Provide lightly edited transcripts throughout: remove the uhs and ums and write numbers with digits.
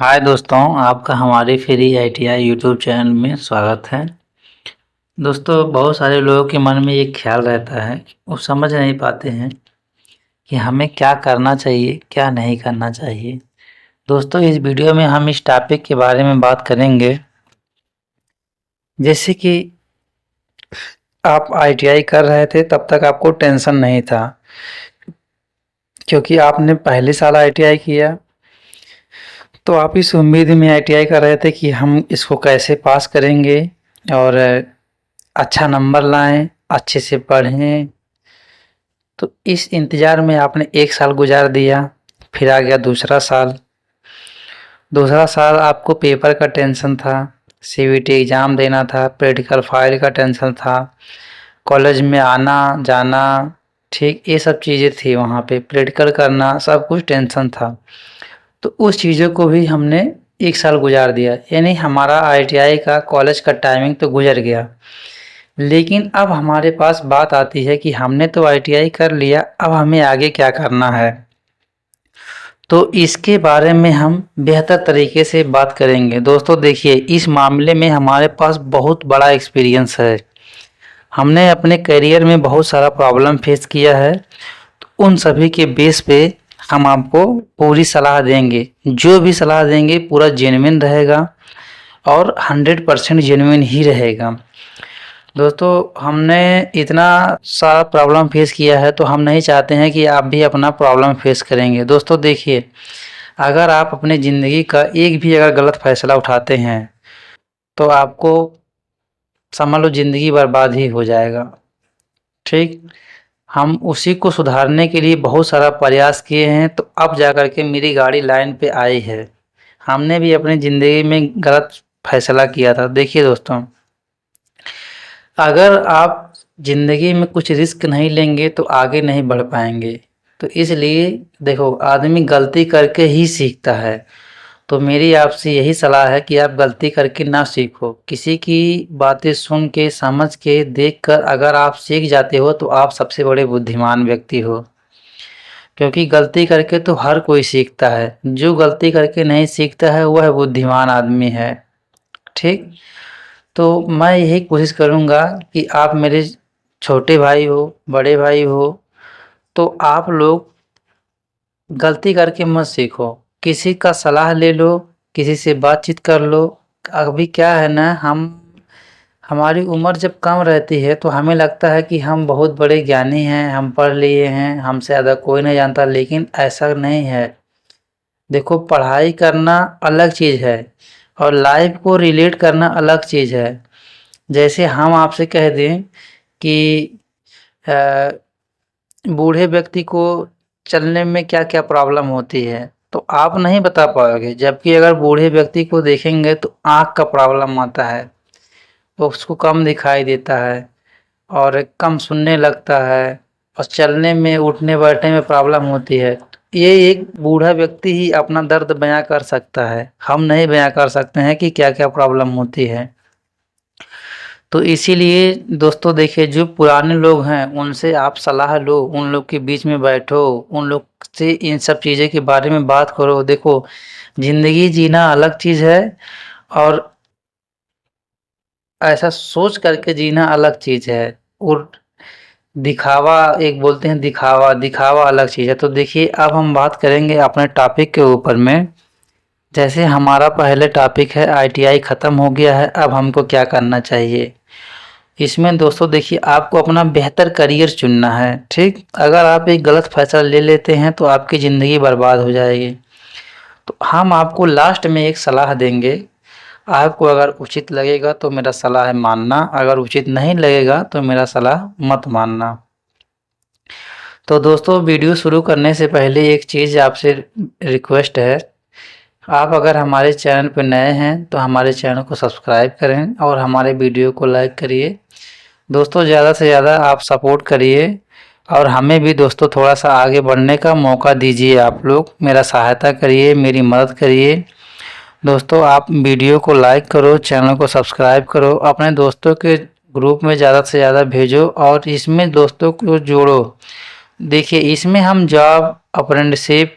हाय दोस्तों, आपका हमारे फ्री आईटीआई यूट्यूब चैनल में स्वागत है। दोस्तों, बहुत सारे लोगों के मन में ये ख्याल रहता है, वो समझ नहीं पाते हैं कि हमें क्या करना चाहिए, क्या नहीं करना चाहिए। दोस्तों, इस वीडियो में हम इस टॉपिक के बारे में बात करेंगे। जैसे कि आप आईटीआई कर रहे थे, तब तक आपको टेंशन नहीं था क्योंकि आपने पहले साल आईटीआई किया, तो आप इस उम्मीद में आईटीआई कर रहे थे कि हम इसको कैसे पास करेंगे और अच्छा नंबर लाएं, अच्छे से पढ़ें। तो इस इंतज़ार में आपने 1 साल गुजार दिया। फिर आ गया दूसरा साल। दूसरा साल आपको पेपर का टेंशन था, सीयूईटी एग्ज़ाम देना था, प्रैक्टिकल फाइल का टेंशन था, कॉलेज में आना जाना, ठीक ये सब चीज़ें थी। वहाँ पे प्रैक्टिकल करना, सब कुछ टेंशन था। तो उस चीज़ों को भी हमने 1 साल गुजार दिया, यानी हमारा आईटीआई का कॉलेज का टाइमिंग तो गुजर गया। लेकिन अब हमारे पास बात आती है कि हमने तो आईटीआई कर लिया, अब हमें आगे क्या करना है। तो इसके बारे में हम बेहतर तरीके से बात करेंगे। दोस्तों देखिए, इस मामले में हमारे पास बहुत बड़ा एक्सपीरियंस है। हमने अपने करियर में बहुत सारा प्रॉब्लम फेस किया है। तो उन सभी के बेस पे हम आपको पूरी सलाह देंगे। जो भी सलाह देंगे पूरा जेन्युइन रहेगा और 100% जेन्युइन ही रहेगा। दोस्तों, हमने इतना सारा प्रॉब्लम फेस किया है, तो हम नहीं चाहते हैं कि आप भी अपना प्रॉब्लम फेस करेंगे। दोस्तों देखिए, अगर आप अपनी ज़िंदगी का एक भी अगर गलत फ़ैसला उठाते हैं, तो आपको समझ लो ज़िंदगी बर्बाद ही हो जाएगा। ठीक? हम उसी को सुधारने के लिए बहुत सारा प्रयास किए हैं, तो अब जा कर के मेरी गाड़ी लाइन पे आई है। हमने भी अपनी ज़िंदगी में गलत फ़ैसला किया था। देखिए दोस्तों, अगर आप ज़िंदगी में कुछ रिस्क नहीं लेंगे तो आगे नहीं बढ़ पाएंगे। तो इसलिए देखो, आदमी गलती करके ही सीखता है। तो मेरी आपसे यही सलाह है कि आप गलती करके ना सीखो। किसी की बातें सुन के, समझ के, देख कर अगर आप सीख जाते हो तो आप सबसे बड़े बुद्धिमान व्यक्ति हो। क्योंकि गलती करके तो हर कोई सीखता है, जो गलती करके नहीं सीखता है वह बुद्धिमान आदमी है। ठीक? तो मैं यही कोशिश करूँगा कि आप मेरे छोटे भाई हो, बड़े भाई हो, तो आप लोग गलती करके मत सीखो। किसी का सलाह ले लो, किसी से बातचीत कर लो। अभी क्या है ना, हमारी उम्र जब कम रहती है तो हमें लगता है कि हम बहुत बड़े ज्ञानी हैं, हम पढ़ लिए हैं, हमसे ज़्यादा कोई नहीं जानता, लेकिन ऐसा नहीं है। देखो, पढ़ाई करना अलग चीज़ है और लाइफ को रिलेट करना अलग चीज़ है। जैसे हम आपसे कह दें कि अ, बूढ़े व्यक्ति को चलने में क्या-क्या प्रॉब्लम होती है, तो आप नहीं बता पाओगे। जबकि अगर बूढ़े व्यक्ति को देखेंगे तो आँख का प्रॉब्लम आता है, तो उसको कम दिखाई देता है और कम सुनने लगता है और चलने में, उठने-बैठने में प्रॉब्लम होती है। ये एक बूढ़ा व्यक्ति ही अपना दर्द बयाँ कर सकता है। हम नहीं बयाँ कर सकते हैं कि क्या-क्या प्रॉब्लम होती है। तो इसीलिए दोस्तों देखिए, जो पुराने लोग हैं उनसे आप सलाह लो, उन लोग के बीच में बैठो, उन लोग से इन सब चीज़ें के बारे में बात करो। देखो, ज़िंदगी जीना अलग चीज़ है और ऐसा सोच करके जीना अलग चीज़ है। और दिखावा, एक बोलते हैं दिखावा, दिखावा अलग चीज़ है। तो देखिए, अब हम बात करेंगे अपने टॉपिक के ऊपर में। जैसे हमारा पहले टॉपिक है आईटीआई ख़त्म हो गया है, अब हमको क्या करना चाहिए। इसमें दोस्तों देखिए, आपको अपना बेहतर करियर चुनना है। ठीक? अगर आप एक गलत फैसला ले लेते हैं तो आपकी ज़िंदगी बर्बाद हो जाएगी। तो हम आपको लास्ट में एक सलाह देंगे। आपको अगर उचित लगेगा तो मेरा सलाह मानना, अगर उचित नहीं लगेगा तो मेरा सलाह मत मानना। तो दोस्तों, वीडियो शुरू करने से पहले एक चीज़ आपसे रिक्वेस्ट है। आप अगर हमारे चैनल पर नए हैं तो हमारे चैनल को सब्सक्राइब करें और हमारे वीडियो को लाइक करिए। दोस्तों, ज़्यादा से ज़्यादा आप सपोर्ट करिए और हमें भी दोस्तों थोड़ा सा आगे बढ़ने का मौका दीजिए। आप लोग मेरा सहायता करिए, मेरी मदद करिए। दोस्तों, आप वीडियो को लाइक करो, चैनल को सब्सक्राइब करो, अपने दोस्तों के ग्रुप में ज़्यादा से ज़्यादा भेजो और इसमें दोस्तों को जोड़ो। देखिए, इसमें हम जॉब, अप्रेंटिसशिप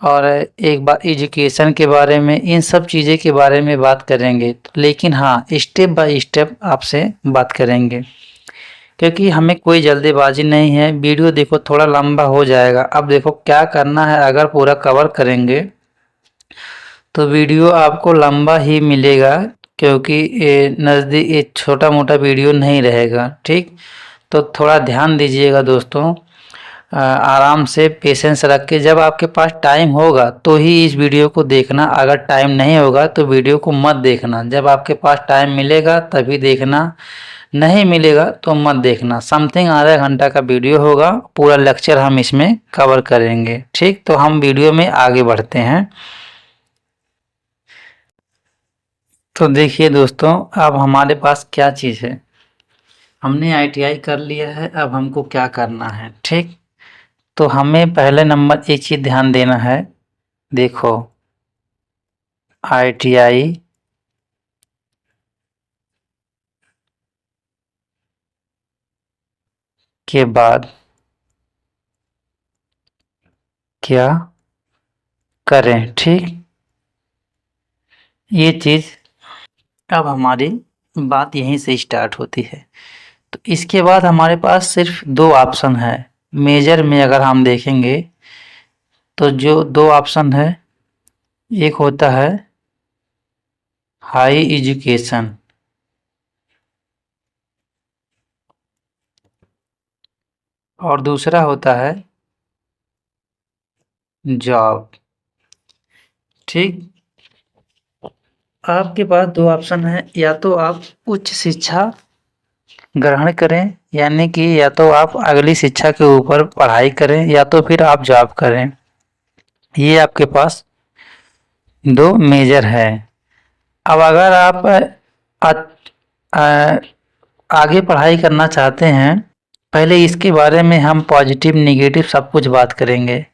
और एक बार एजुकेशन के बारे में, इन सब चीज़ें के बारे में बात करेंगे। लेकिन हाँ, स्टेप बाय स्टेप आपसे बात करेंगे, क्योंकि हमें कोई जल्दीबाजी नहीं है। वीडियो देखो थोड़ा लंबा हो जाएगा। अब देखो क्या करना है, अगर पूरा कवर करेंगे तो वीडियो आपको लंबा ही मिलेगा, क्योंकि ये नज़दीक ये छोटा मोटा वीडियो नहीं रहेगा। ठीक, तो थोड़ा ध्यान दीजिएगा दोस्तों। आराम से पेशेंस रख के, जब आपके पास टाइम होगा तो ही इस वीडियो को देखना। अगर टाइम नहीं होगा तो वीडियो को मत देखना। जब आपके पास टाइम मिलेगा तभी देखना, नहीं मिलेगा तो मत देखना। समथिंग आधा घंटा का वीडियो होगा, पूरा लेक्चर हम इसमें कवर करेंगे। ठीक, तो हम वीडियो में आगे बढ़ते हैं। तो देखिए दोस्तों, अब हमारे पास क्या चीज़ है। हमने आईटीआई कर लिया है, अब हमको क्या करना है। ठीक, तो हमें पहले नंबर एक चीज़ ध्यान देना है। देखो, आईटीआई के बाद क्या करें। ठीक, ये चीज़ अब हमारी बात यहीं से स्टार्ट होती है। तो इसके बाद हमारे पास सिर्फ दो ऑप्शन है। मेजर में अगर हम देखेंगे तो जो दो ऑप्शन है, एक होता है हाई एजुकेशन और दूसरा होता है जॉब। ठीक, आपके पास दो ऑप्शन है, या तो आप उच्च शिक्षा ग्रहण करें, यानी कि या तो आप अगली शिक्षा के ऊपर पढ़ाई करें, या तो फिर आप जॉब करें। ये आपके पास दो मेजर है। अब अगर आप अ, आगे पढ़ाई करना चाहते हैं, पहले इसके बारे में हम पॉजिटिव निगेटिव सब कुछ बात करेंगे।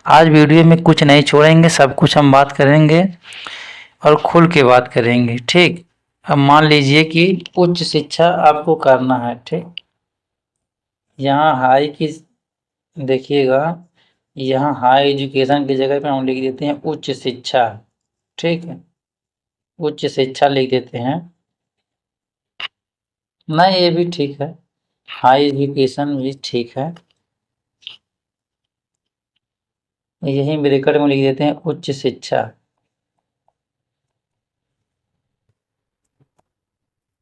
आज वीडियो में कुछ नहीं छोड़ेंगे, सब कुछ हम बात करेंगे और खुल के बात करेंगे। ठीक, अब मान लीजिए कि उच्च शिक्षा आपको करना है। ठीक, यहाँ हाई की देखिएगा, यहाँ हाई एजुकेशन की जगह पे हम लिख देते हैं उच्च शिक्षा। ठीक है, उच्च शिक्षा लिख देते हैं। नहीं, ये भी ठीक है, हाई एजुकेशन भी ठीक है। यही ब्रैकेट में लिख देते हैं उच्च शिक्षा।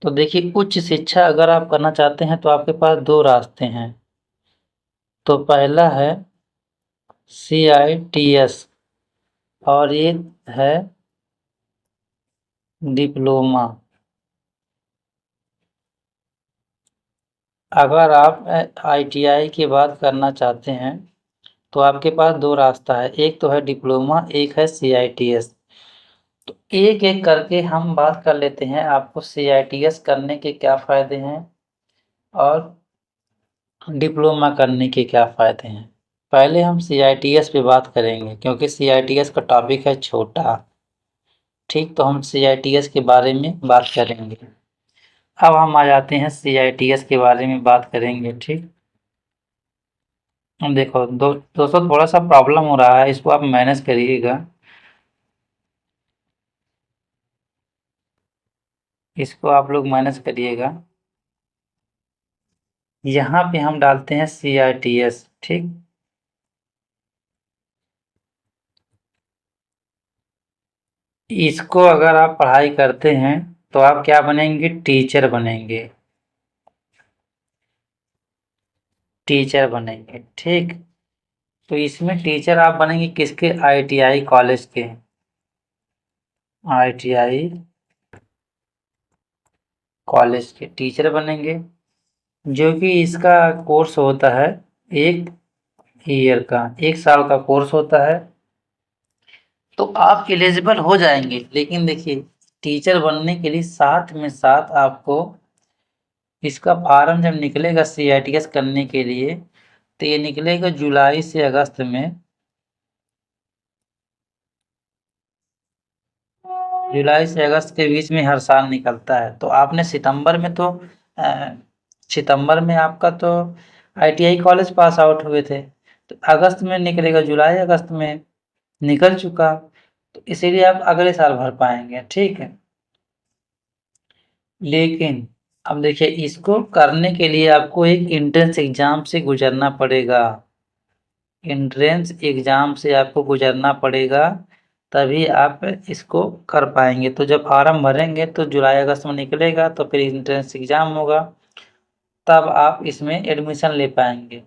तो देखिए, उच्च शिक्षा अगर आप करना चाहते हैं तो आपके पास दो रास्ते हैं। तो पहला है CITS और ये है डिप्लोमा। अगर आप ITI की बात करना चाहते हैं तो आपके पास दो रास्ता है, एक तो है डिप्लोमा, एक है CITS। तो एक एक करके हम बात कर लेते हैं, आपको CITS करने के क्या फ़ायदे हैं और डिप्लोमा करने के क्या फ़ायदे हैं। पहले हम CITS पे बात करेंगे, क्योंकि CITS का टॉपिक है छोटा। ठीक, तो हम CITS के बारे में बात करेंगे। अब हम आ जाते हैं CITS के बारे में बात करेंगे। ठीक, हम देखो दोस्तों, थोड़ा सा प्रॉब्लम हो रहा है, इसको आप मैनेज करिएगा। इसको आप लोग मैनेज करिएगा। यहाँ पे हम डालते हैं CITS। ठीक, इसको अगर आप पढ़ाई करते हैं तो आप क्या बनेंगे, टीचर बनेंगे। टीचर बनेंगे। ठीक, तो इसमें टीचर आप बनेंगे किसके, ITI कॉलेज के। ITI कॉलेज के टीचर बनेंगे, जो कि इसका कोर्स होता है 1 ईयर का, 1 साल का कोर्स होता है। तो आप एलिजिबल हो जाएंगे। लेकिन देखिए, टीचर बनने के लिए साथ में साथ आपको इसका फॉर्म जब निकलेगा CITS करने के लिए, तो ये निकलेगा जुलाई से अगस्त में। जुलाई से अगस्त के बीच में हर साल निकलता है। तो आपने सितंबर में तो सितंबर में आपका तो ITI कॉलेज पास आउट हुए थे, तो अगस्त में निकलेगा, जुलाई अगस्त में। निकल चुका, तो इसीलिए आप अगले साल भर पाएंगे। ठीक है, लेकिन अब देखिए इसको करने के लिए आपको एक एंट्रेंस एग्जाम से गुजरना पड़ेगा। एंट्रेंस एग्जाम से आपको गुजरना पड़ेगा, तभी आप इसको कर पाएंगे। तो जब फॉर्म भरेंगे तो जुलाई अगस्त में निकलेगा, तो फिर एंट्रेंस एग्जाम होगा, तब आप इसमें एडमिशन ले पाएंगे।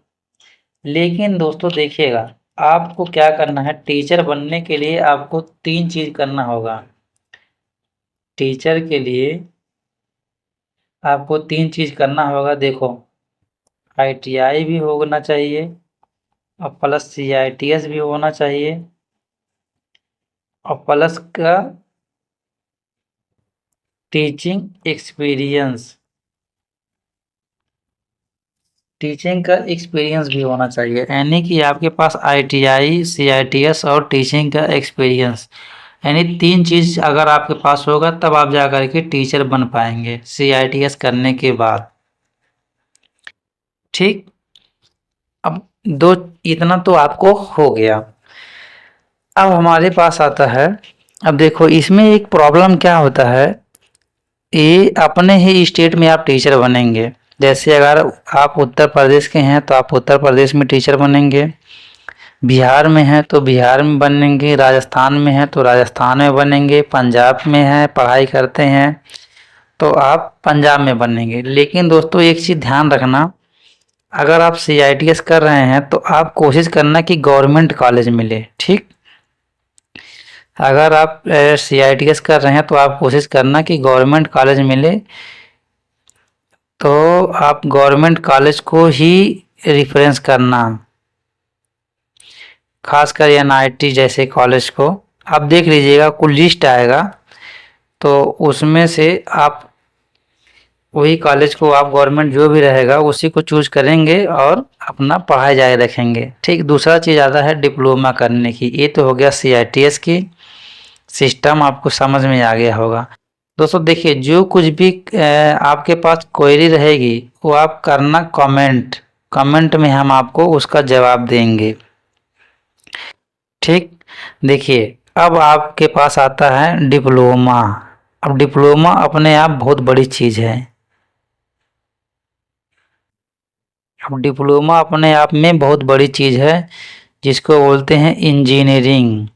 लेकिन दोस्तों देखिएगा, आपको क्या करना है, टीचर बनने के लिए आपको 3 चीज करना होगा। टीचर के लिए आपको 3 चीज करना होगा। देखो, ITI भी होना चाहिए और प्लस CITS भी होना चाहिए और प्लस का टीचिंग एक्सपीरियंस, टीचिंग का एक्सपीरियंस भी होना चाहिए। यानी कि आपके पास ITI, CITS और टीचिंग का एक्सपीरियंस, यानी 3 चीज अगर आपके पास होगा तब आप जा कर के टीचर बन पाएंगे CITS करने के बाद। ठीक, अब दो, इतना तो आपको हो गया। अब हमारे पास आता है, अब देखो इसमें एक प्रॉब्लम क्या होता है, ये अपने ही स्टेट में आप टीचर बनेंगे। जैसे अगर आप उत्तर प्रदेश के हैं तो आप उत्तर प्रदेश में टीचर बनेंगे, बिहार में हैं तो बिहार में बनेंगे, राजस्थान में हैं तो राजस्थान में बनेंगे, पंजाब में हैं पढ़ाई करते हैं तो आप पंजाब में बनेंगे। लेकिन दोस्तों एक चीज़ ध्यान रखना, अगर आप CITS कर रहे हैं तो आप कोशिश करना कि गवर्नमेंट कॉलेज मिले। ठीक, अगर आप CITS कर रहे हैं तो आप कोशिश करना कि गवर्नमेंट कॉलेज मिले, तो आप गवर्नमेंट कॉलेज को ही रेफरेंस करना, खासकर NIT जैसे कॉलेज को। आप देख लीजिएगा, कुल लिस्ट आएगा तो उसमें से आप वही कॉलेज को, आप गवर्नमेंट जो भी रहेगा उसी को चूज करेंगे और अपना पढ़ाई जारी रखेंगे। ठीक, दूसरा चीज़ आता है डिप्लोमा करने की। ये तो हो गया CITS की सिस्टम, आपको समझ में आ गया होगा। दोस्तों देखिए, जो कुछ भी आपके पास क्वेरी रहेगी वो आप करना कमेंट, कमेंट में हम आपको उसका जवाब देंगे। ठीक, देखिए अब आपके पास आता है डिप्लोमा। अब डिप्लोमा अपने आप बहुत बड़ी चीज़ है। अब डिप्लोमा अपने आप में बहुत बड़ी चीज़ है, जिसको बोलते हैं इंजीनियरिंग।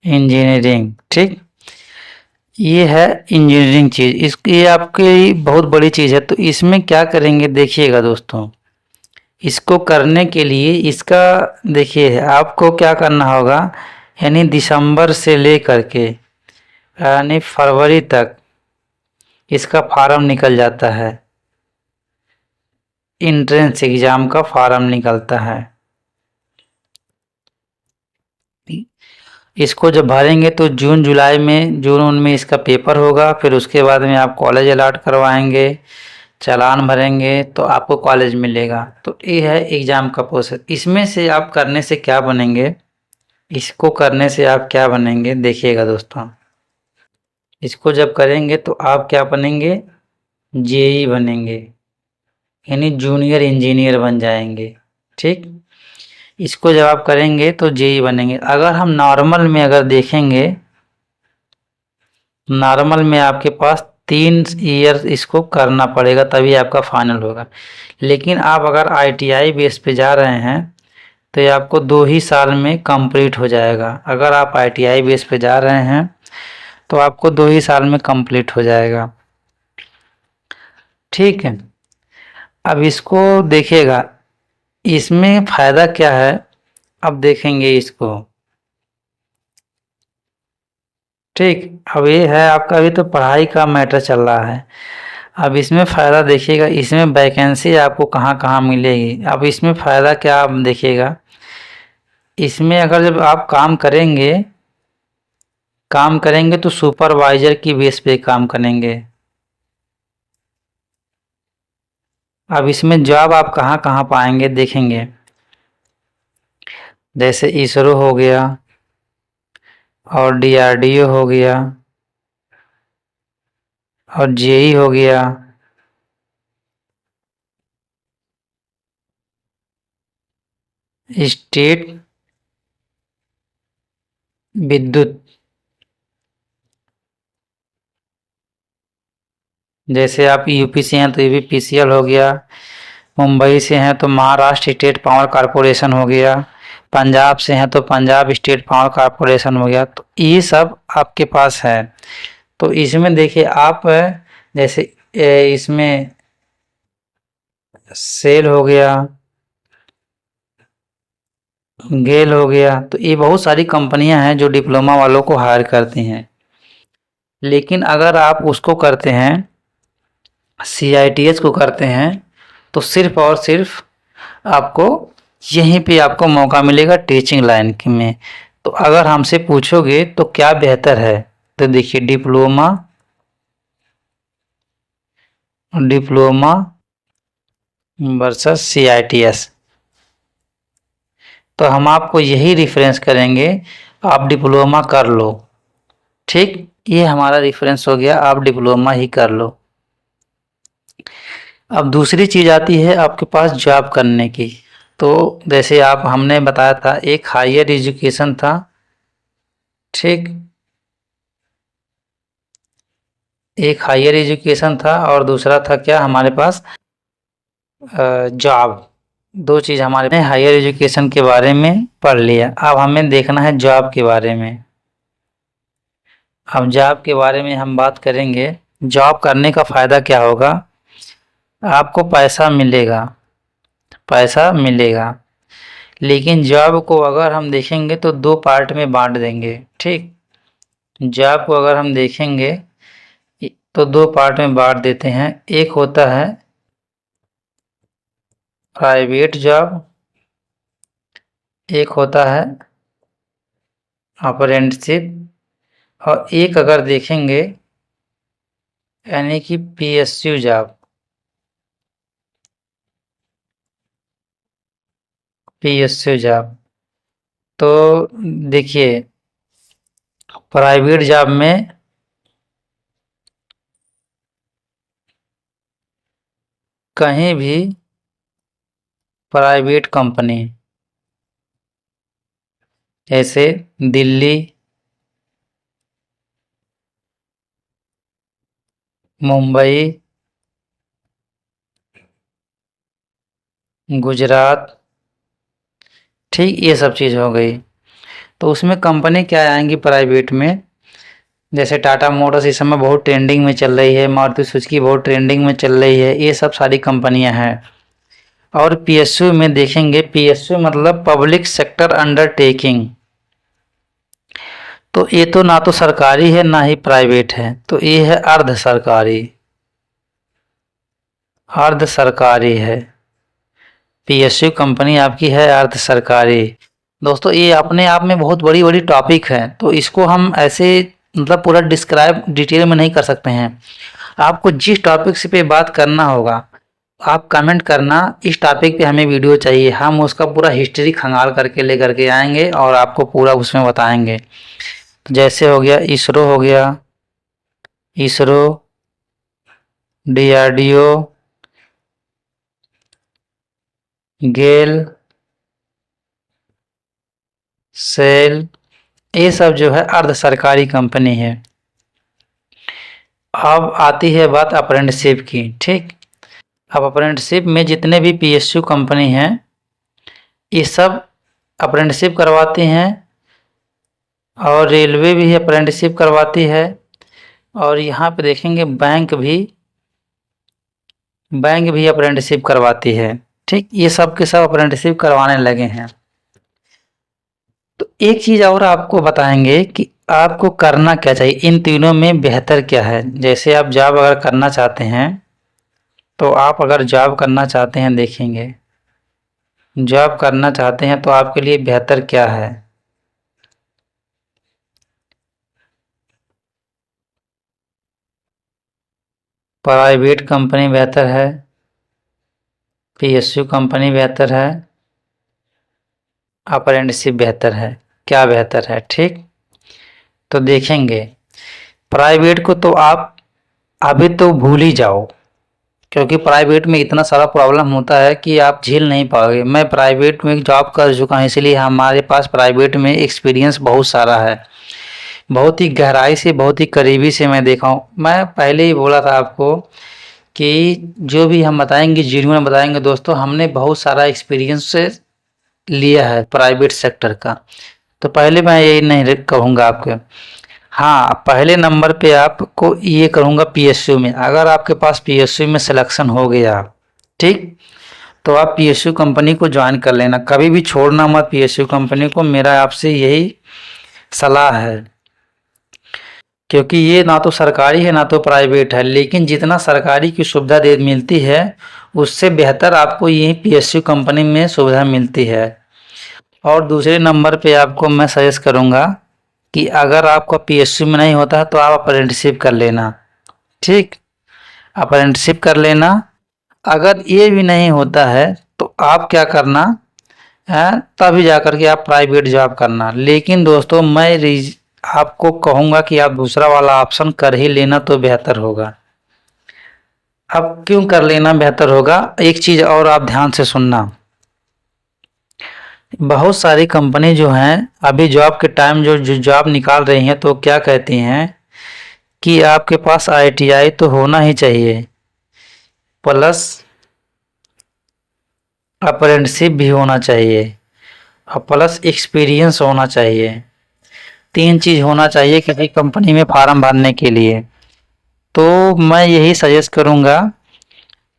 इंजीनियरिंग, ठीक, ये है इंजीनियरिंग चीज़। इसकी आपकी बहुत बड़ी चीज़ है। तो इसमें क्या करेंगे देखिएगा दोस्तों, इसको करने के लिए इसका, देखिए आपको क्या करना होगा, यानी दिसंबर से लेकर के यानी फरवरी तक इसका फार्म निकल जाता है, एंट्रेंस एग्जाम का फार्म निकलता है। इसको जब भरेंगे तो जून जुलाई में, जून में इसका पेपर होगा, फिर उसके बाद में आप कॉलेज अलॉट करवाएंगे, चालान भरेंगे तो आपको कॉलेज मिलेगा। तो ये है एग्ज़ाम का प्रोसेस। इसमें से आप करने से क्या बनेंगे, इसको करने से आप क्या बनेंगे देखिएगा दोस्तों, इसको जब करेंगे तो आप क्या बनेंगे, JE बनेंगे, यानी जूनियर इंजीनियर बन जाएंगे। ठीक, इसको जब आप करेंगे तो JE बनेंगे। अगर हम नॉर्मल में अगर देखेंगे, नॉर्मल में आपके पास 3 ईयर इसको करना पड़ेगा तभी आपका फाइनल होगा। लेकिन आप अगर ITI बेस पे जा रहे हैं तो ये आपको 2 ही साल में कंप्लीट हो जाएगा। अगर आप ITI बेस पे जा रहे हैं तो आपको 2 ही साल में कंप्लीट हो जाएगा। ठीक है, अब इसको देखिएगा, इसमें फ़ायदा क्या है, अब देखेंगे इसको। ठीक, अब ये है आपका, अभी तो पढ़ाई का मैटर चल रहा है। अब इसमें फ़ायदा देखिएगा, इसमें वैकेंसी आपको कहाँ कहाँ मिलेगी। अब इसमें फ़ायदा क्या आप देखिएगा, इसमें अगर जब आप काम करेंगे तो सुपरवाइजर की बेस पे काम करेंगे। अब इसमें जॉब आप कहाँ कहाँ पाएंगे देखेंगे, जैसे ISRO हो गया और DRDO हो गया और JE हो गया स्टेट विद्युत, जैसे आप यूपी से हैं तो ये भी पीसीएल हो गया, मुंबई से हैं तो महाराष्ट्र स्टेट पावर कॉरपोरेशन हो गया, पंजाब से हैं तो पंजाब स्टेट पावर कॉरपोरेशन हो गया। तो ये सब आपके पास है। तो इसमें देखिए आप जैसे इसमें सेल हो गया, गेल हो गया, तो ये बहुत सारी कंपनियां हैं जो डिप्लोमा वालों को हायर करती हैं। लेकिन अगर आप उसको करते हैं, सीआईटीएस को करते हैं, तो सिर्फ और सिर्फ आपको यहीं पे आपको मौका मिलेगा टीचिंग लाइन में। तो अगर हमसे पूछोगे तो क्या बेहतर है, तो देखिए डिप्लोमा, डिप्लोमा वर्सेस सीआईटीएस, तो हम आपको यही रेफरेंस करेंगे, आप डिप्लोमा कर लो। ठीक, ये हमारा रेफरेंस हो गया, आप डिप्लोमा ही कर लो। अब दूसरी चीज आती है आपके पास जॉब करने की। तो जैसे आप हमने बताया था एक हायर एजुकेशन था, ठीक, एक हायर एजुकेशन था और दूसरा था क्या हमारे पास, जॉब। दो चीज हमारे में, हायर एजुकेशन के बारे में पढ़ लिया, अब हमें देखना है जॉब के बारे में। अब जॉब के बारे में हम बात करेंगे, जॉब करने का फायदा क्या होगा, आपको पैसा मिलेगा, पैसा मिलेगा। लेकिन जॉब को अगर हम देखेंगे तो दो पार्ट में बांट देंगे, ठीक, जॉब को अगर हम देखेंगे तो दो पार्ट में बांट देते हैं। एक होता है प्राइवेट जॉब, एक होता है अप्रेंटिसशिप, और एक अगर देखेंगे यानी कि पीएसयू जॉब, पीएसयू जॉब। तो देखिए प्राइवेट जॉब में कहीं भी प्राइवेट कंपनी जैसे दिल्ली, मुंबई, गुजरात, ठीक, ये सब चीज़ हो गई। तो उसमें कंपनी क्या आएंगी प्राइवेट में, जैसे टाटा मोटर्स इस समय बहुत ट्रेंडिंग में चल रही है, मारुति सुजुकी बहुत ट्रेंडिंग में चल रही है, ये सब सारी कंपनियां हैं। और पीएसयू में देखेंगे, पीएसयू मतलब पब्लिक सेक्टर अंडरटेकिंग, तो ये तो ना तो सरकारी है ना ही प्राइवेट है, तो ये है अर्ध सरकारी, अर्ध सरकारी है। पीएसयू कंपनी आपकी है अर्ध सरकारी। दोस्तों ये अपने आप में बहुत बड़ी बड़ी टॉपिक है, तो इसको हम ऐसे मतलब पूरा डिस्क्राइब डिटेल में नहीं कर सकते हैं। आपको जिस टॉपिक से पे बात करना होगा आप कमेंट करना, इस टॉपिक पे हमें वीडियो चाहिए, हम उसका पूरा हिस्ट्री खंगाल करके लेकर के आएंगे और आपको पूरा उसमें बताएंगे। तो जैसे हो गया इसरो, हो गया इसरो, डीआरडीओ, गेल, सेल, ये सब जो है अर्ध सरकारी कंपनी है। अब आती है बात अप्रेंटिसशिप की, ठीक। अब अप्रेंटिसशिप में जितने भी पीएसयू कंपनी हैं ये सब अप्रेंटिसशिप करवाती हैं, और रेलवे भी अप्रेंटिसशिप करवाती है, और यहाँ पे देखेंगे बैंक भी अप्रेंटिसशिप करवाती है, ठीक, ये सब के सब अप्रेंटिसशिप करवाने लगे हैं। तो एक चीज़ और आपको बताएंगे कि आपको करना क्या चाहिए, इन तीनों में बेहतर क्या है। जैसे आप जॉब अगर करना चाहते हैं, तो आप अगर जॉब करना चाहते हैं, देखेंगे जॉब करना चाहते हैं तो आपके लिए बेहतर क्या है। प्राइवेट कंपनी बेहतर है, पीएसयू कंपनी बेहतर है, अप्रेंटिसशिप बेहतर है, क्या बेहतर है, ठीक। तो देखेंगे प्राइवेट को तो आप अभी तो भूल ही जाओ, क्योंकि प्राइवेट में इतना सारा प्रॉब्लम होता है कि आप झेल नहीं पाओगे। मैं प्राइवेट में जॉब कर चुका हूँ, इसलिए हमारे पास प्राइवेट में एक्सपीरियंस बहुत सारा है। बहुत ही गहराई से, बहुत ही करीबी से मैं देखा हूँ। मैं पहले ही बोला था आपको कि जो भी हम बताएंगे जेन्युइन बताएंगे दोस्तों, हमने बहुत सारा एक्सपीरियंस लिया है प्राइवेट सेक्टर का। तो पहले मैं यही नहीं कहूँगा आपको। हाँ, पहले नंबर पे आपको ये करूँगा पीएसयू में। अगर आपके पास पीएसयू में सिलेक्शन हो गया, ठीक, तो आप पीएसयू कंपनी को ज्वाइन कर लेना। कभी भी छोड़ना मत पीएसयू कंपनी को, मेरा आपसे यही सलाह है। क्योंकि ये ना तो सरकारी है ना तो प्राइवेट है, लेकिन जितना सरकारी की सुविधा दे मिलती है उससे बेहतर आपको ये पीएसयू कंपनी में सुविधा मिलती है। और दूसरे नंबर पे आपको मैं सजेस्ट करूँगा कि अगर आपका पीएसयू में नहीं होता तो आप अप्रेंटिसशिप कर लेना, ठीक, अप्रेंटिसशिप कर लेना। अगर ये भी नहीं होता है तो आप क्या करना है, तभी जाकर के आप प्राइवेट जॉब करना। लेकिन दोस्तों मैं आपको कहूँगा कि आप दूसरा वाला ऑप्शन कर ही लेना तो बेहतर होगा। अब क्यों कर लेना बेहतर होगा, एक चीज़ और आप ध्यान से सुनना। बहुत सारी कंपनी जो हैं अभी जॉब के टाइम जो जॉब निकाल रही हैं तो क्या कहती हैं कि आपके पास आईटीआई तो होना ही चाहिए, प्लस अप्रेंटिसशिप भी होना चाहिए, और प्लस एक्सपीरियंस होना चाहिए। 3 चीज़ होना चाहिए किसी कंपनी में फार्म भरने के लिए। तो मैं यही सजेस्ट करूँगा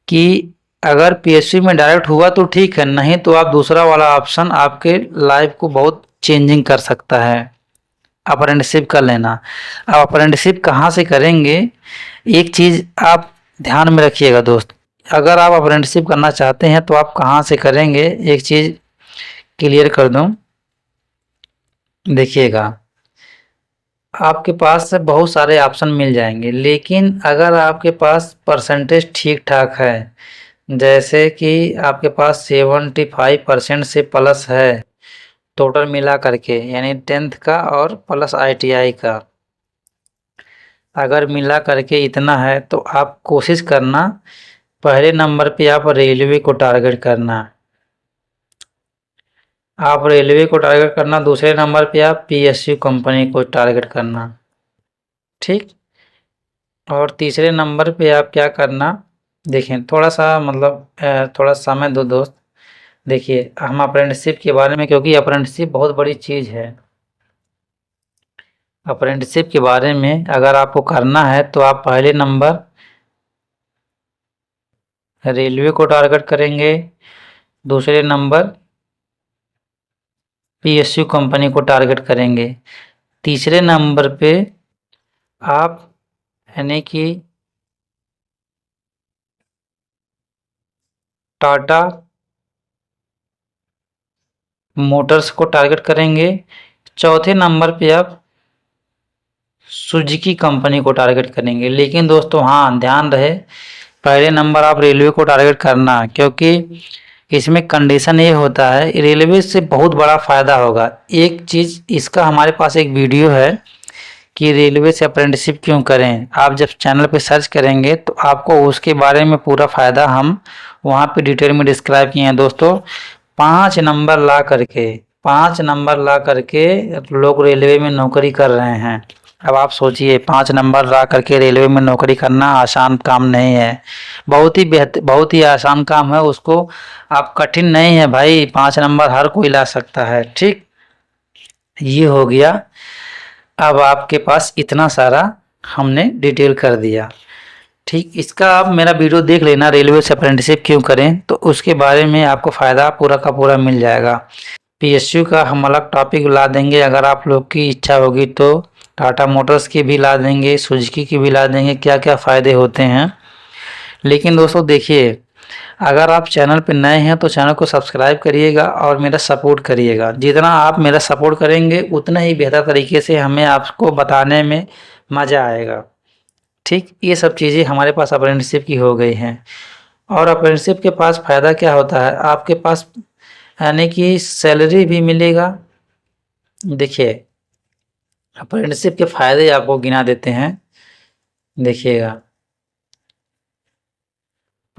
कि अगर पीएसयू में डायरेक्ट हुआ तो ठीक है, नहीं तो आप दूसरा वाला ऑप्शन आपके लाइफ को बहुत चेंजिंग कर सकता है, अप्रेंटिसशिप कर लेना। अब अप्रेंटिसशिप कहाँ से करेंगे, एक चीज़ आप ध्यान में रखिएगा दोस्त। अगर आप अप्रेंटिसशिप करना चाहते हैं तो आप कहाँ से करेंगे, एक चीज़ क्लियर कर दूं, देखिएगा। आपके पास बहुत सारे ऑप्शन मिल जाएंगे, लेकिन अगर आपके पास परसेंटेज ठीक ठाक है, जैसे कि आपके पास 75% से प्लस है टोटल मिला करके, यानी 10th का और प्लस आईटीआई का, अगर मिला करके इतना है तो आप कोशिश करना पहले नंबर पे आप रेलवे को टारगेट करना। आप रेलवे को टारगेट करना, दूसरे नंबर पे आप पीएसयू कंपनी को टारगेट करना, ठीक। और तीसरे नंबर पे आप क्या करना, देखें थोड़ा सा मतलब थोड़ा समय दो दोस्त। देखिए हम अप्रेंटिसशिप के बारे में, क्योंकि अप्रेंटिसशिप बहुत बड़ी चीज़ है, अप्रेंटिसशिप के बारे में अगर आपको करना है तो आप पहले नंबर रेलवे को टारगेट करेंगे, दूसरे नंबर पीएसयू कंपनी को टारगेट करेंगे, तीसरे नंबर पे आप यानी कि टाटा मोटर्स को टारगेट करेंगे, चौथे नंबर पे आप सुजुकी कंपनी को टारगेट करेंगे। लेकिन दोस्तों हाँ, ध्यान रहे पहले नंबर आप रेलवे को टारगेट करना, क्योंकि इसमें कंडीशन ये होता है, रेलवे से बहुत बड़ा फ़ायदा होगा। एक चीज़ इसका हमारे पास एक वीडियो है कि रेलवे से अप्रेंटिसशिप क्यों करें, आप जब चैनल पे सर्च करेंगे तो आपको उसके बारे में पूरा फ़ायदा हम वहाँ पे डिटेल में डिस्क्राइब किए हैं दोस्तों। 5 नंबर ला करके लोग रेलवे में नौकरी कर रहे हैं। अब आप सोचिए 5 नंबर ला करके रेलवे में नौकरी करना आसान काम नहीं है, बहुत ही आसान काम है, उसको आप कठिन नहीं है भाई, 5 नंबर हर कोई ला सकता है, ठीक। ये हो गया। अब आपके पास इतना सारा हमने डिटेल कर दिया, ठीक। इसका आप मेरा वीडियो देख लेना, रेलवे से अप्रेंटिसशिप क्यों करें, तो उसके बारे में आपको फ़ायदा पूरा का पूरा मिल जाएगा। पीएसयू का हम अलग टॉपिक ला देंगे, अगर आप लोग की इच्छा होगी तो टाटा मोटर्स की भी ला देंगे, सुजुकी की भी ला देंगे, क्या क्या फ़ायदे होते हैं। लेकिन दोस्तों देखिए, अगर आप चैनल पर नए हैं तो चैनल को सब्सक्राइब करिएगा और मेरा सपोर्ट करिएगा। जितना आप मेरा सपोर्ट करेंगे उतना ही बेहतर तरीके से हमें आपको बताने में मज़ा आएगा, ठीक। ये सब चीज़ें हमारे पास अप्रेंटिसशिप की हो गई हैं। और अप्रेंटिसशिप के पास फ़ायदा क्या होता है, आपके पास यानी कि सैलरी भी मिलेगा। देखिए अप्रेंटिसशिप के फ़ायदे आपको गिना देते हैं, देखिएगा।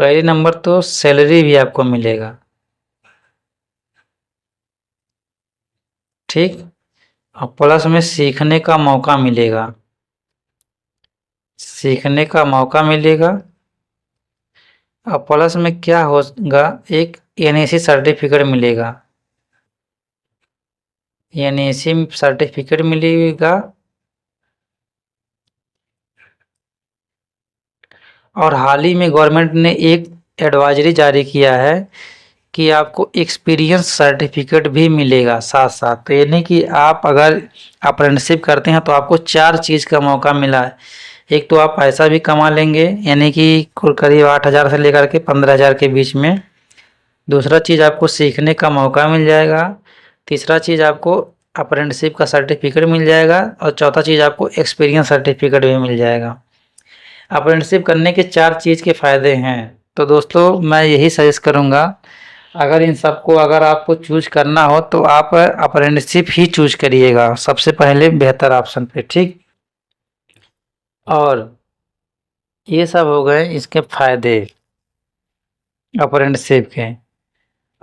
पहले नंबर तो सैलरी भी आपको मिलेगा, ठीक। और प्लस में सीखने का मौका मिलेगा, सीखने का मौका मिलेगा। और प्लस में क्या होगा, एक एनएसी सर्टिफिकेट मिलेगा, एनएसी सर्टिफिकेट मिलेगा। और हाल ही में गवर्नमेंट ने एक एडवाइजरी जारी किया है कि आपको एक्सपीरियंस सर्टिफिकेट भी मिलेगा साथ साथ। तो यानी कि आप अगर अप्रेंटिसशिप करते हैं तो आपको 4 चीज़ का मौका मिला है। एक तो आप पैसा भी कमा लेंगे, यानी कि करीब 8,000 से लेकर के 15,000 के बीच में। दूसरा चीज़ आपको सीखने का मौका मिल जाएगा। तीसरा चीज़ आपको अप्रेंटिसशिप का सर्टिफिकेट मिल जाएगा। और चौथा चीज़ आपको एक्सपीरियंस सर्टिफिकेट भी मिल जाएगा। अप्रेंटिसशिप करने के 4 चीज़ के फ़ायदे हैं। तो दोस्तों मैं यही सजेस्ट करूँगा, अगर इन सबको अगर आपको चूज करना हो तो आप अप्रेंटिसशिप ही चूज करिएगा सबसे पहले बेहतर ऑप्शन पे, ठीक। और ये सब हो गए इसके फायदे अप्रेंटिसशिप के।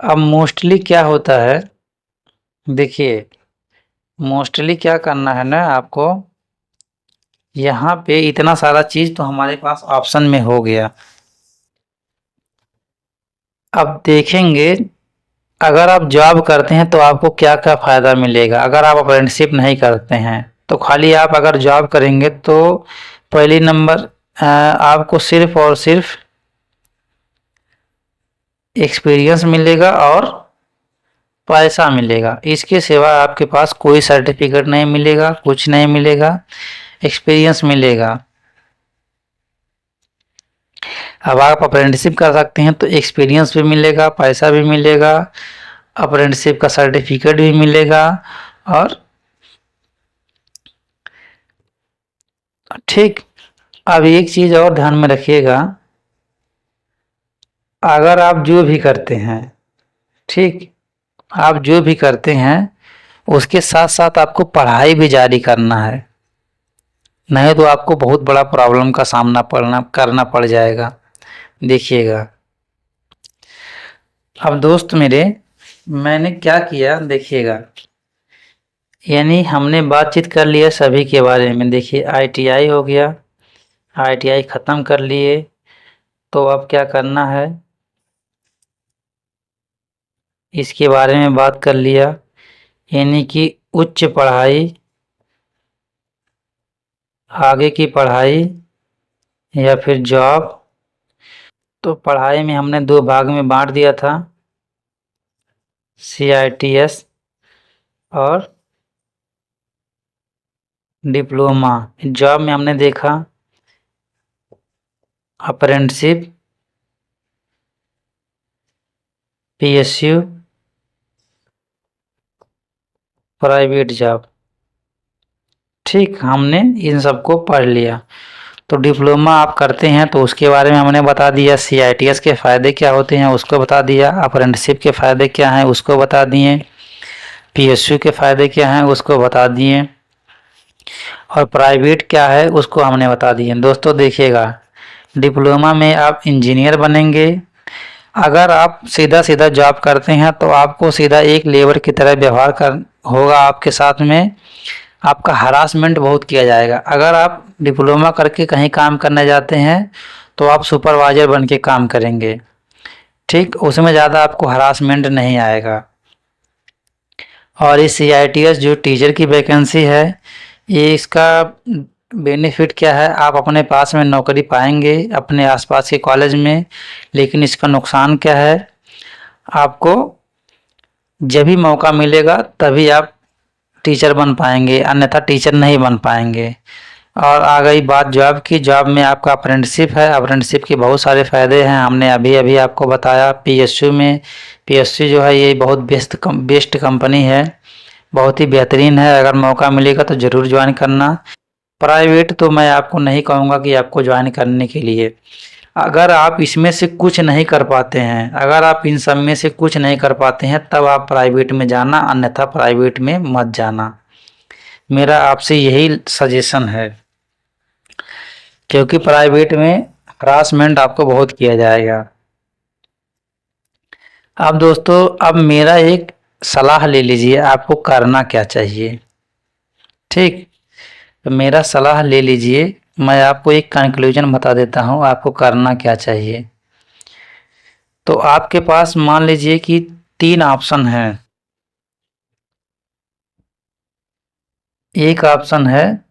अब मोस्टली क्या होता है, देखिए मोस्टली क्या करना है ना आपको, यहाँ पे इतना सारा चीज तो हमारे पास ऑप्शन में हो गया। अब देखेंगे अगर आप जॉब करते हैं तो आपको क्या क्या फायदा मिलेगा। अगर आप अप्रेंटिसशिप नहीं करते हैं तो खाली आप अगर जॉब करेंगे तो पहली नंबर आपको सिर्फ और सिर्फ एक्सपीरियंस मिलेगा और पैसा मिलेगा। इसके सिवा आपके पास कोई सर्टिफिकेट नहीं मिलेगा, कुछ नहीं मिलेगा, एक्सपीरियंस मिलेगा। अब आप अप्रेंटिसशिप कर सकते हैं तो एक्सपीरियंस भी मिलेगा, पैसा भी मिलेगा, अप्रेंटिसशिप का सर्टिफिकेट भी मिलेगा। और ठीक, अब एक चीज और ध्यान में रखिएगा, अगर आप जो भी करते हैं, ठीक, आप जो भी करते हैं उसके साथ साथ आपको पढ़ाई भी जारी करना है, नहीं तो आपको बहुत बड़ा प्रॉब्लम का सामना करना पड़ जाएगा। देखिएगा अब दोस्त मेरे, मैंने क्या किया देखिएगा, यानी हमने बातचीत कर लिया सभी के बारे में। देखिए आईटीआई हो गया, आईटीआई ख़त्म कर लिए, तो अब क्या करना है इसके बारे में बात कर लिया, यानी कि उच्च पढ़ाई, आगे की पढ़ाई या फिर जॉब। तो पढ़ाई में हमने 2 भाग में बांट दिया था, CITS और डिप्लोमा। जॉब में हमने देखा अप्रेंटिसशिप, PSU, प्राइवेट जॉब, ठीक। हमने इन सबको पढ़ लिया। तो डिप्लोमा आप करते हैं तो उसके बारे में हमने बता दिया, CITS के फ़ायदे क्या होते हैं उसको बता दिया, अप्रेंटिसशिप के फ़ायदे क्या हैं उसको बता दिए, PSU के फ़ायदे क्या हैं उसको बता दिए, और प्राइवेट क्या है उसको हमने बता दिए। दोस्तों देखिएगा, डिप्लोमा में आप इंजीनियर बनेंगे। अगर आप सीधा सीधा जॉब करते हैं तो आपको सीधा एक लेबर की तरह व्यवहार कर होगा आपके साथ में, आपका हरासमेंट बहुत किया जाएगा। अगर आप डिप्लोमा करके कहीं काम करने जाते हैं तो आप सुपरवाइजर बन के काम करेंगे, ठीक, उसमें ज़्यादा आपको हरासमेंट नहीं आएगा। और इस CITS जो टीचर की वैकेंसी है, ये इसका बेनिफिट क्या है, आप अपने पास में नौकरी पाएंगे अपने आसपास के कॉलेज में, लेकिन इसका नुकसान क्या है, आपको जब भी मौका मिलेगा तभी आप टीचर बन पाएंगे, अन्यथा टीचर नहीं बन पाएंगे। और आ गई बात जॉब की, जॉब में आपका अप्रेंटिसशिप है, अप्रेंटिसशिप के बहुत सारे फ़ायदे हैं, हमने अभी अभी आपको बताया। PSU में, PSU जो है ये बहुत बेस्ट कंपनी है, बहुत ही बेहतरीन है, अगर मौका मिलेगा तो ज़रूर ज्वाइन करना। प्राइवेट तो मैं आपको नहीं कहूँगा कि आपको ज्वाइन करने के लिए, अगर आप इसमें से कुछ नहीं कर पाते हैं, अगर आप इन सब में से कुछ नहीं कर पाते हैं तब आप प्राइवेट में जाना, अन्यथा प्राइवेट में मत जाना, मेरा आपसे यही सजेशन है। क्योंकि प्राइवेट में हरासमेंट आपको बहुत किया जाएगा। अब दोस्तों, अब मेरा एक सलाह ले लीजिए, आपको करना क्या चाहिए। ठीक, तो मेरा सलाह ले लीजिए, मैं आपको एक कंक्लूजन बता देता हूँ आपको करना क्या चाहिए। तो आपके पास मान लीजिए कि 3 ऑप्शन है। एक ऑप्शन है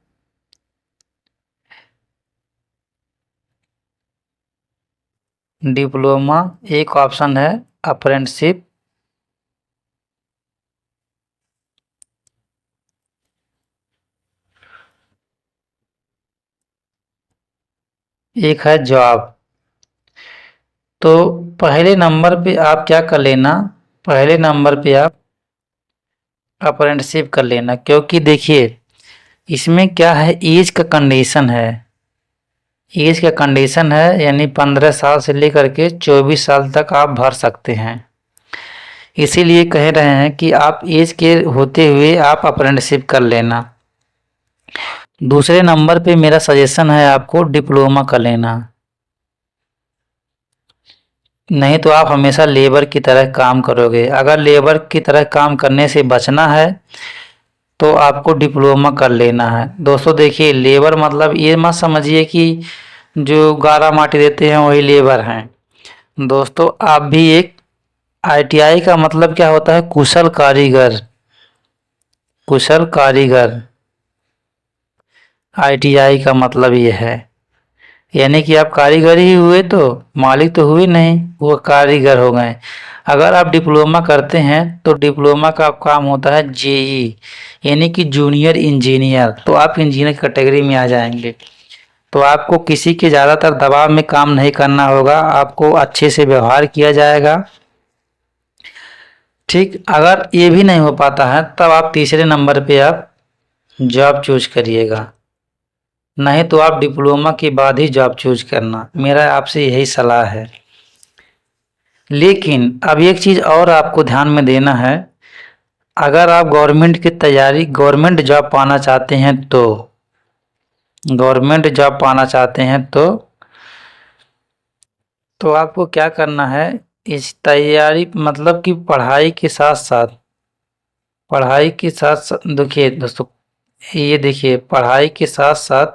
डिप्लोमा, एक ऑप्शन है अप्रेंटिसशिप, एक है जॉब। तो पहले नंबर पे आप क्या कर लेना, पहले नंबर पे आप अप्रेंटिसशिप कर लेना, क्योंकि देखिए इसमें क्या है, एज का कंडीशन है। एज का कंडीशन है यानी 15 साल से लेकर के 24 साल तक आप भर सकते हैं। इसीलिए कह रहे हैं कि आप एज के होते हुए आप अप्रेंटिसशिप कर लेना। दूसरे नंबर पे मेरा सजेशन है आपको डिप्लोमा कर लेना। नहीं तो आप हमेशा लेबर की तरह काम करोगे। अगर लेबर की तरह काम करने से बचना है तो आपको डिप्लोमा कर लेना है। दोस्तों देखिए, लेबर मतलब ये मत समझिए कि जो गारा माटी देते हैं वही लेबर हैं। दोस्तों आप भी एक आईटीआई का मतलब क्या होता है, कुशल कारीगर। कुशल कारीगर आईटीआई का मतलब ये है, यानी कि आप कारीगर ही हुए तो मालिक तो हुए नहीं, वो कारीगर हो गए। अगर आप डिप्लोमा करते हैं तो डिप्लोमा का काम होता है जेई, यानी कि जूनियर इंजीनियर। तो आप इंजीनियर कैटेगरी में आ जाएंगे। तो आपको किसी के ज़्यादातर दबाव में काम नहीं करना होगा, आपको अच्छे से व्यवहार किया जाएगा। ठीक, अगर ये भी नहीं हो पाता है तब आप तीसरे नंबर पे आप जॉब चूज करिएगा। नहीं तो आप डिप्लोमा के बाद ही जॉब चूज करना, मेरा आपसे यही सलाह है। लेकिन अब एक चीज़ और आपको ध्यान में देना है, अगर आप गवर्नमेंट की तैयारी, गवर्नमेंट जॉब पाना चाहते हैं तो, गवर्नमेंट जॉब पाना चाहते हैं तो आपको क्या करना है, इस तैयारी मतलब कि पढ़ाई के साथ साथ, पढ़ाई के साथ साथ देखिए दोस्तों, ये देखिए पढ़ाई के साथ साथ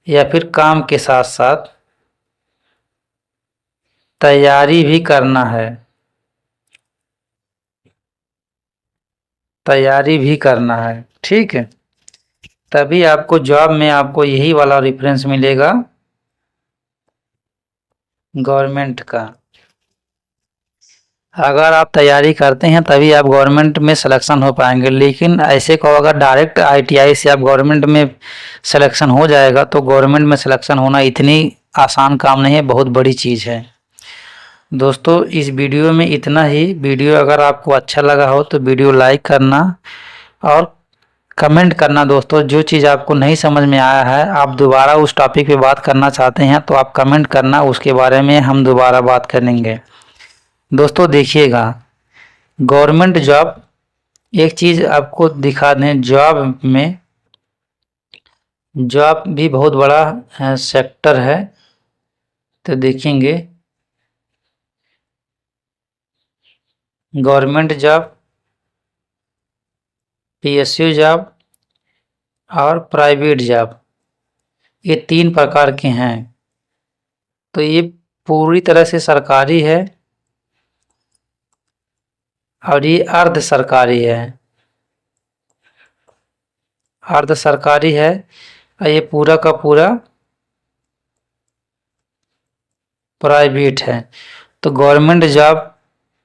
या फिर काम के साथ साथ तैयारी भी करना है। तैयारी भी करना है, ठीक है। तभी आपको जॉब में आपको यही वाला रेफरेंस मिलेगा गवर्नमेंट का। अगर आप तैयारी करते हैं तभी आप गवर्नमेंट में सिलेक्शन हो पाएंगे। लेकिन ऐसे को अगर डायरेक्ट आईटीआई से आप गवर्नमेंट में सिलेक्शन हो जाएगा तो गवर्नमेंट में सिलेक्शन होना इतनी आसान काम नहीं है, बहुत बड़ी चीज़ है। दोस्तों इस वीडियो में इतना ही। वीडियो अगर आपको अच्छा लगा हो तो वीडियो लाइक करना और कमेंट करना। दोस्तों जो चीज़ आपको नहीं समझ में आया है, आप दोबारा उस टॉपिक पे बात करना चाहते हैं तो आप कमेंट करना, उसके बारे में हम दोबारा बात करेंगे। दोस्तों देखिएगा, गवर्नमेंट जॉब, एक चीज़ आपको दिखा दें, जॉब में, जॉब भी बहुत बड़ा सेक्टर है। तो देखेंगे गवर्नमेंट जॉब, पीएसयू जॉब और प्राइवेट जॉब, ये 3 प्रकार के हैं। तो ये पूरी तरह से सरकारी है और ये अर्ध सरकारी है। अर्ध सरकारी है और ये पूरा का पूरा प्राइवेट है। तो गवर्नमेंट जॉब,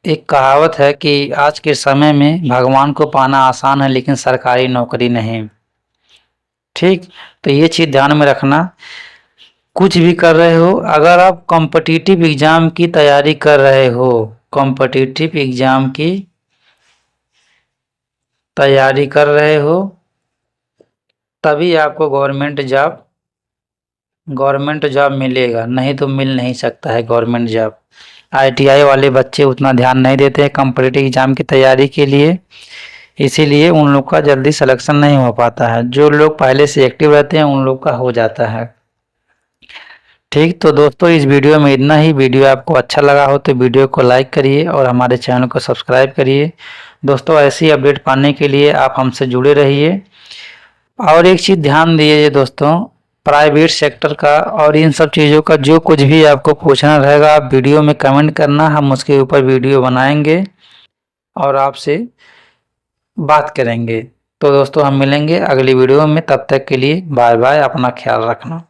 एक कहावत है कि आज के समय में भगवान को पाना आसान है लेकिन सरकारी नौकरी नहीं। ठीक, तो ये चीज़ ध्यान में रखना। कुछ भी कर रहे हो, अगर आप कॉम्पिटिटिव एग्ज़ाम की तैयारी कर रहे हो, कॉम्पिटिटिव एग्ज़ाम की तैयारी कर रहे हो, तभी आपको गवर्नमेंट जॉब मिलेगा, नहीं तो मिल नहीं सकता है गवर्नमेंट जॉब। आईटीआई वाले बच्चे उतना ध्यान नहीं देते हैं कॉम्पिटिटिव एग्ज़ाम की तैयारी के लिए, इसीलिए उन लोग का जल्दी सिलेक्शन नहीं हो पाता है। जो लोग पहले से एक्टिव रहते हैं उन लोग का हो जाता है। ठीक, तो दोस्तों इस वीडियो में इतना ही। वीडियो आपको अच्छा लगा हो तो वीडियो को लाइक करिए और हमारे चैनल को सब्सक्राइब करिए। दोस्तों ऐसी अपडेट पाने के लिए आप हमसे जुड़े रहिए। और एक चीज़ ध्यान दीजिए दोस्तों, प्राइवेट सेक्टर का और इन सब चीज़ों का जो कुछ भी आपको पूछना रहेगा आप वीडियो में कमेंट करना, हम उसके ऊपर वीडियो बनाएंगे और आपसे बात करेंगे। तो दोस्तों हम मिलेंगे अगली वीडियो में, तब तक के लिए बाय बाय, अपना ख्याल रखना।